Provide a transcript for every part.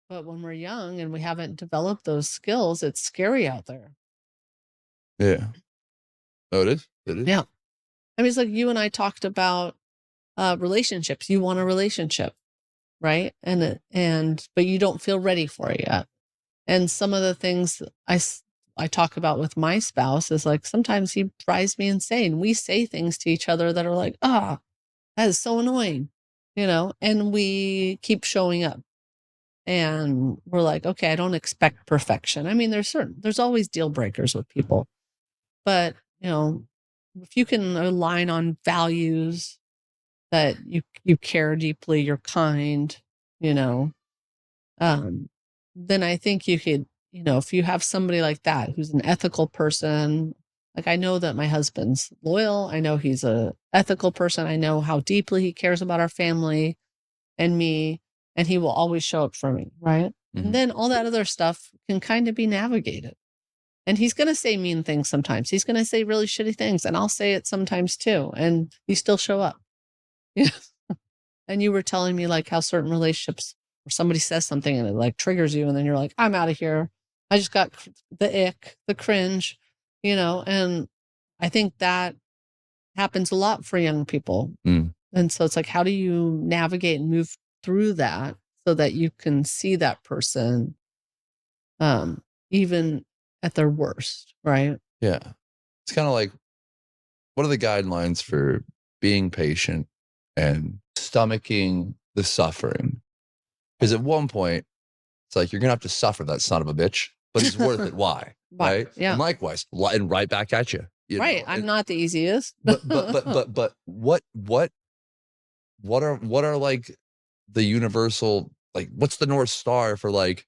But when we're young and we haven't developed those skills, it's scary out there. Yeah. Oh, it is? It is? Yeah. I mean, it's like you and I talked about relationships. You want a relationship, right? But you don't feel ready for it yet. And some of the things I talk about with my spouse is like sometimes he drives me insane. We say things to each other that are like, that is so annoying, and we keep showing up. And we're like, okay, I don't expect perfection. I mean, there's always deal breakers with people, but if you can align on values that you care deeply, you're kind, you know, then I think you could, if you have somebody like that who's an ethical person, like I know that my husband's loyal. I know he's a ethical person. I know how deeply he cares about our family and me, and he will always show up for me, right? And then all that other stuff can kind of be navigated. And he's going to say mean things sometimes. He's going to say really shitty things, and I'll say it sometimes too. And you still show up. Yeah. And you were telling me like how certain relationships where somebody says something and it like triggers you, and then you're like, I'm out of here. I just got the ick, the cringe, and I think that happens a lot for young people. And so it's like, how do you navigate and move through that so that you can see that person even at their worst, right? Yeah. It's kind of like, what are the guidelines for being patient and stomaching the suffering? Because at one point, it's like, you're going to have to suffer that son of a bitch, but it's worth it. Why? Right? Yeah. And likewise, and right back at you. Right. I'm not the easiest. But what are like the universal, like, what's the North Star for like,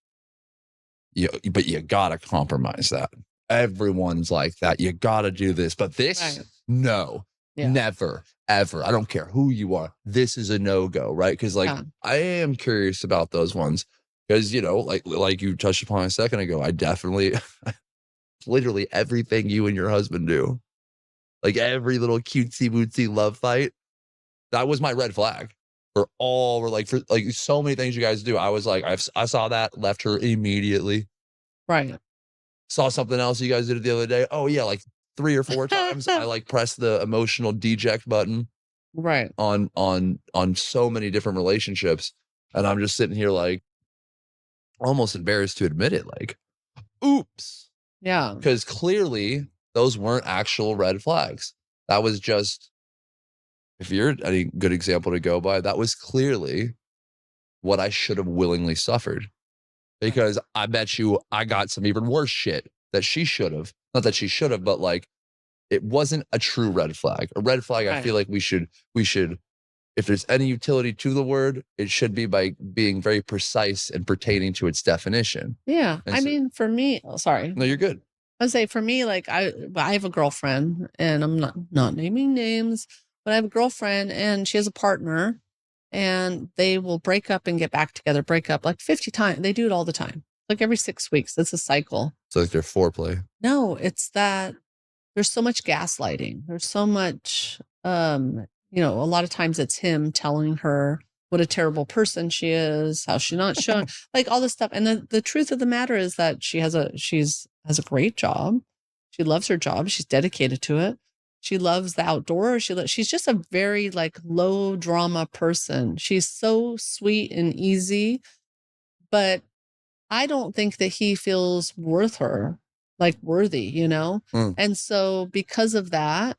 but you gotta compromise that. Everyone's like that. You gotta do this, but this, Right. no, never, ever. I don't care who you are. This is a no-go, right? Because like, I am curious about those ones because, like you touched upon a second ago, I definitely, literally everything you and your husband do, like every little cutesy wootsy love fight, that was my red flag. For so many things you guys do. I was like, I saw that, left her immediately. Right. Saw something else you guys did the other day. Oh yeah, like 3 or 4 times I like pressed the emotional deject button Right. on so many different relationships. And I'm just sitting here like almost embarrassed to admit it, like, oops. Yeah. Because clearly those weren't actual red flags. That was just, if you're any good example to go by, that was clearly what I should have willingly suffered. Because I bet you I got some even worse shit that she should have. Not that she should have, but like, it wasn't a true red flag. A red flag, I feel like we should, if there's any utility to the word, it should be by being very precise and pertaining to its definition. Yeah. I mean, for me, sorry. No, you're good. I'd say for me, like I have a girlfriend, and I'm not naming names, but I have a girlfriend and she has a partner, and they will break up and get back together, break up like 50 times. They do it all the time. Like every 6 weeks. It's a cycle. So like their foreplay. No, it's that there's so much gaslighting. There's so much, a lot of times it's him telling her what a terrible person she is, how she's not showing, like all this stuff. And the truth of the matter is that she has a great job. She loves her job. She's dedicated to it. She loves the outdoors. She's just a very like low drama person. She's so sweet and easy, but I don't think that he feels worthy, And so because of that,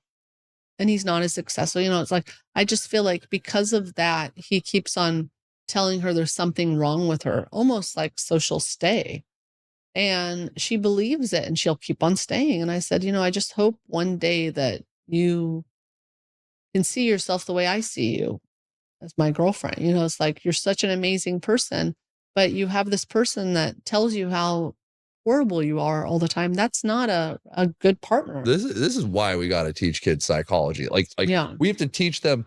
and he's not as successful, it's like, I just feel like because of that, he keeps on telling her there's something wrong with her, almost like so she'll stay. And she believes it and she'll keep on staying. And I said, I just hope one day that you can see yourself the way I see you as my girlfriend. It's like, you're such an amazing person, but you have this person that tells you how horrible you are all the time. That's not a good partner. This is why we got to teach kids psychology. Like we have to teach them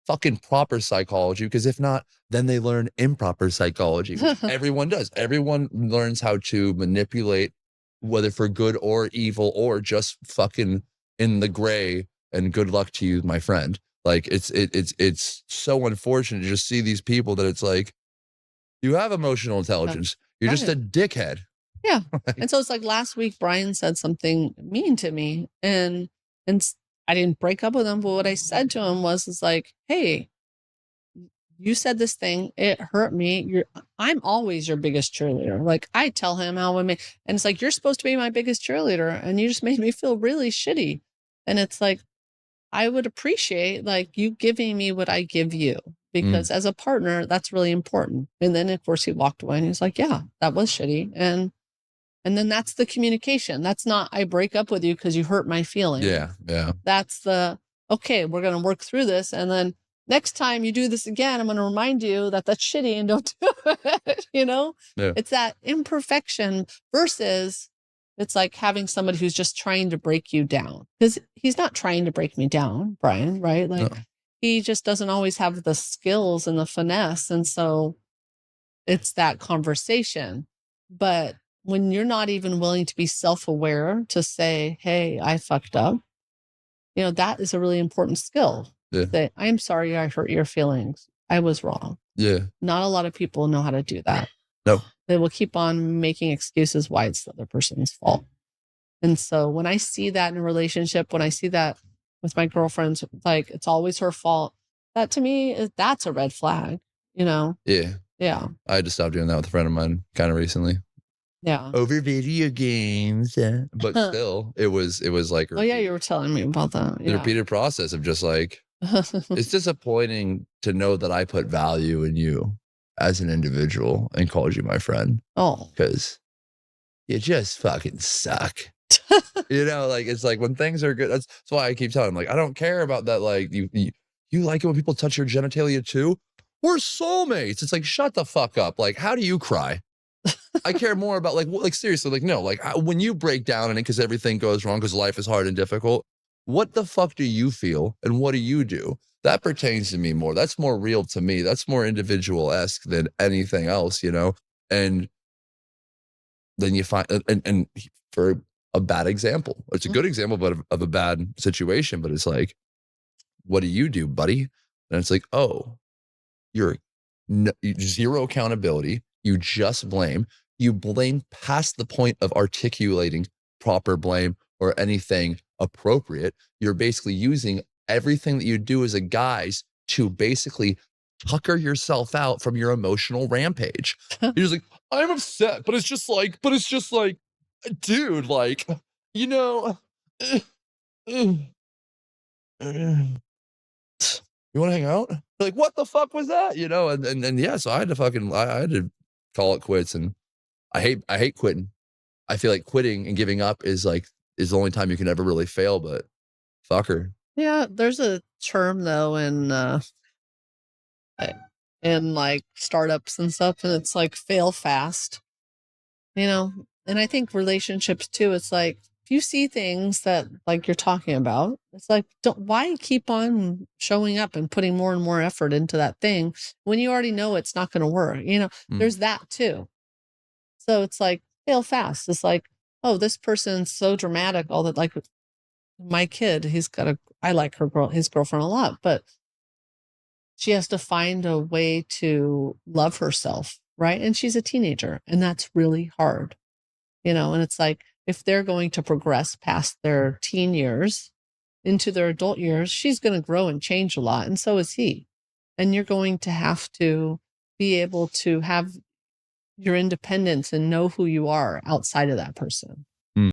fucking proper psychology, because if not, then they learn improper psychology. Everyone does. Everyone learns how to manipulate, whether for good or evil or just fucking in the gray, and good luck to you, my friend. Like it's so unfortunate to just see these people that it's like, You have emotional intelligence. You're just a Right. dickhead. Yeah. Like, And so it's like last week, Brian said something mean to me, and I didn't break up with him, but what I said to him is like, "Hey, you said this thing, it hurt me. I'm always your biggest cheerleader." Like I tell him how I make, and it's like, "You're supposed to be my biggest cheerleader, and you just made me feel really shitty." And it's like, I would appreciate like you giving me what I give you, because as a partner, that's really important. And then of course he walked away and he's like, "Yeah, that was shitty." And then that's the communication. That's not, I break up with you because you hurt my feelings. yeah. That's the, okay, we're going to work through this. And then next time you do this again, I'm going to remind you that that's shitty and don't do it. Yeah. It's that imperfection versus it's like having somebody who's just trying to break you down, because he's not trying to break me down, Brian, right? Like No. he just doesn't always have the skills and the finesse. And so it's that conversation. But when you're not even willing to be self-aware to say, "Hey, I fucked up," that is a really important skill. Yeah. Say, "I'm sorry I hurt your feelings. I was wrong." Yeah. Not a lot of people know how to do that. No. They will keep on making excuses why it's the other person's fault. And so when I see that in a relationship, when I see that with my girlfriends, like it's always her fault, that to me, that's a red flag, you know? Yeah. Yeah. I had to stop doing that with a friend of mine kind of recently. Yeah. Over video games. But still, it was like Oh yeah, you were telling me about that. the Yeah. repeated process of just like, it's disappointing to know that I put value in you as an individual and called you my friend, Oh. because you just fucking suck. Like it's like when things are good. That's why I keep telling him, like, I don't care about that. Like you like it when people touch your genitalia too. We're soulmates. It's like, shut the fuck up. Like, how do you cry? I care more about like seriously, like, no, like when you break down in it because everything goes wrong because life is hard and difficult. What the fuck do you feel and what do you do? That pertains to me more. That's more real to me. That's more individual-esque than anything else, And then you find, and for a bad example, it's a good example, but of a bad situation, but it's like, what do you do, buddy? And it's like, oh, you're zero accountability. You just blame. You blame past the point of articulating proper blame or anything appropriate. You're basically using everything that you do as a guise to basically tucker yourself out from your emotional rampage. You're just like, I'm upset, but it's just like, dude, like, you know, you want to hang out? They're like, what the fuck was that? And yeah, so I had to I had to call it quits. And I hate quitting. I feel like quitting and giving up is the only time you can ever really fail, but fucker. Yeah, there's a term though in like startups and stuff, and it's like fail fast. And I think relationships too, it's like if you see things that like you're talking about, it's like, why keep on showing up and putting more and more effort into that thing when you already know it's not going to work? There's that too. So it's like fail fast. It's like, oh, this person's so dramatic, all that. Like my kid, I like his girlfriend a lot, but she has to find a way to love herself, right? And she's a teenager, and that's really hard. And it's like, if they're going to progress past their teen years into their adult years, she's going to grow and change a lot. And so is he. And you're going to have to be able to have your independence and know who you are outside of that person.